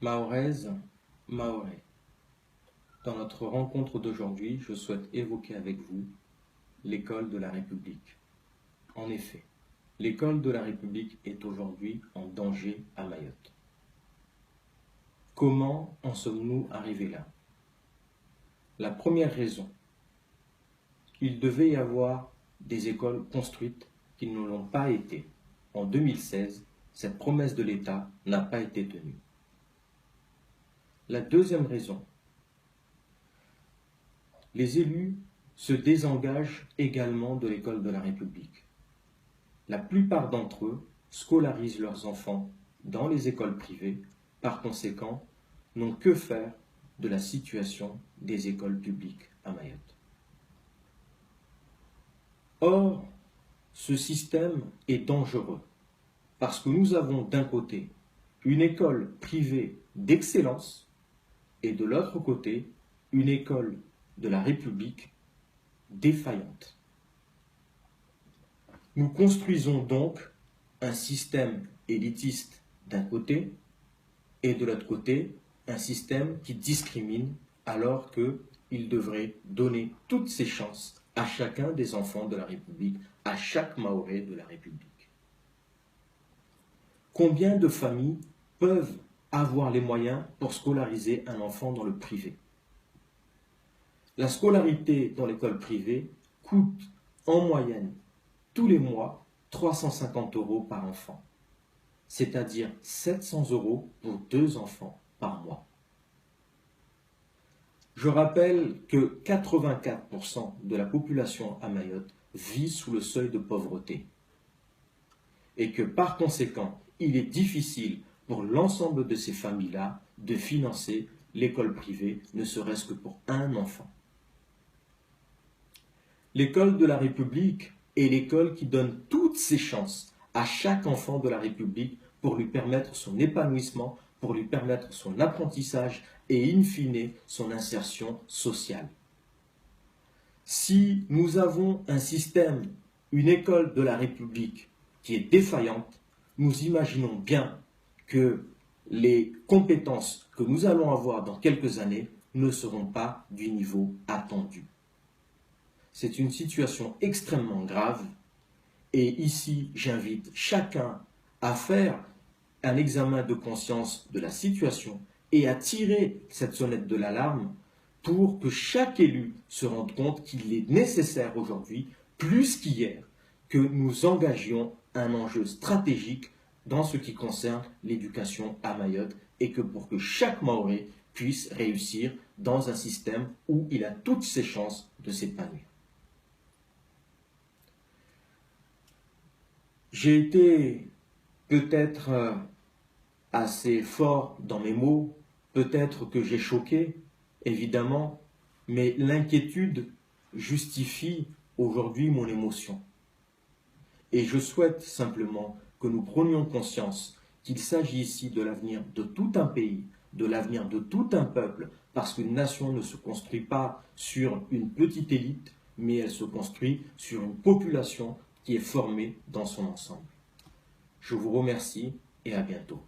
Mahoraises, Mahorais. Dans notre rencontre d'aujourd'hui, je souhaite évoquer avec vous l'école de la République. En effet, l'école de la République est aujourd'hui en danger à Mayotte. Comment en sommes-nous arrivés là? La première raison, il devait y avoir des écoles construites qui ne l'ont pas été. En 2016, cette promesse de l'État n'a pas été tenue. La deuxième raison, les élus se désengagent également de l'école de la République. La plupart d'entre eux scolarisent leurs enfants dans les écoles privées, par conséquent, n'ont que faire de la situation des écoles publiques à Mayotte. Or, ce système est dangereux parce que nous avons d'un côté une école privée d'excellence et de l'autre côté une école de la République défaillante. Nous construisons donc un système élitiste d'un côté et de l'autre côté un système qui discrimine alors qu'il devrait donner toutes ses chances à chacun des enfants de la République, à chaque Mahorais de la République. Combien de familles peuvent avoir les moyens pour scolariser un enfant dans le privé? La scolarité dans l'école privée coûte en moyenne tous les mois 350 € par enfant, c'est-à-dire 700 € pour 2 enfants par mois. Je rappelle que 84% de la population à Mayotte vit sous le seuil de pauvreté et que par conséquent, il est difficile pour l'ensemble de ces familles-là de financer l'école privée, ne serait-ce que pour un enfant. L'école de la République est l'école qui donne toutes ses chances à chaque enfant de la République pour lui permettre son épanouissement, pour lui permettre son apprentissage et in fine son insertion sociale. Si nous avons un système, une école de la République qui est défaillante, nous imaginons bien que les compétences que nous allons avoir dans quelques années ne seront pas du niveau attendu. C'est une situation extrêmement grave et ici j'invite chacun à faire un examen de conscience de la situation et à tirer cette sonnette de l'alarme pour que chaque élu se rende compte qu'il est nécessaire aujourd'hui, plus qu'hier, que nous engagions un enjeu stratégique dans ce qui concerne l'éducation à Mayotte et que pour que chaque Mahorais puisse réussir dans un système où il a toutes ses chances de s'épanouir. J'ai été peut-être assez fort dans mes mots, peut-être que j'ai choqué, évidemment, mais l'inquiétude justifie aujourd'hui mon émotion. Et je souhaite simplement que nous prenions conscience qu'il s'agit ici de l'avenir de tout un pays, de l'avenir de tout un peuple, parce qu'une nation ne se construit pas sur une petite élite, mais elle se construit sur une population qui est formée dans son ensemble. Je vous remercie et à bientôt.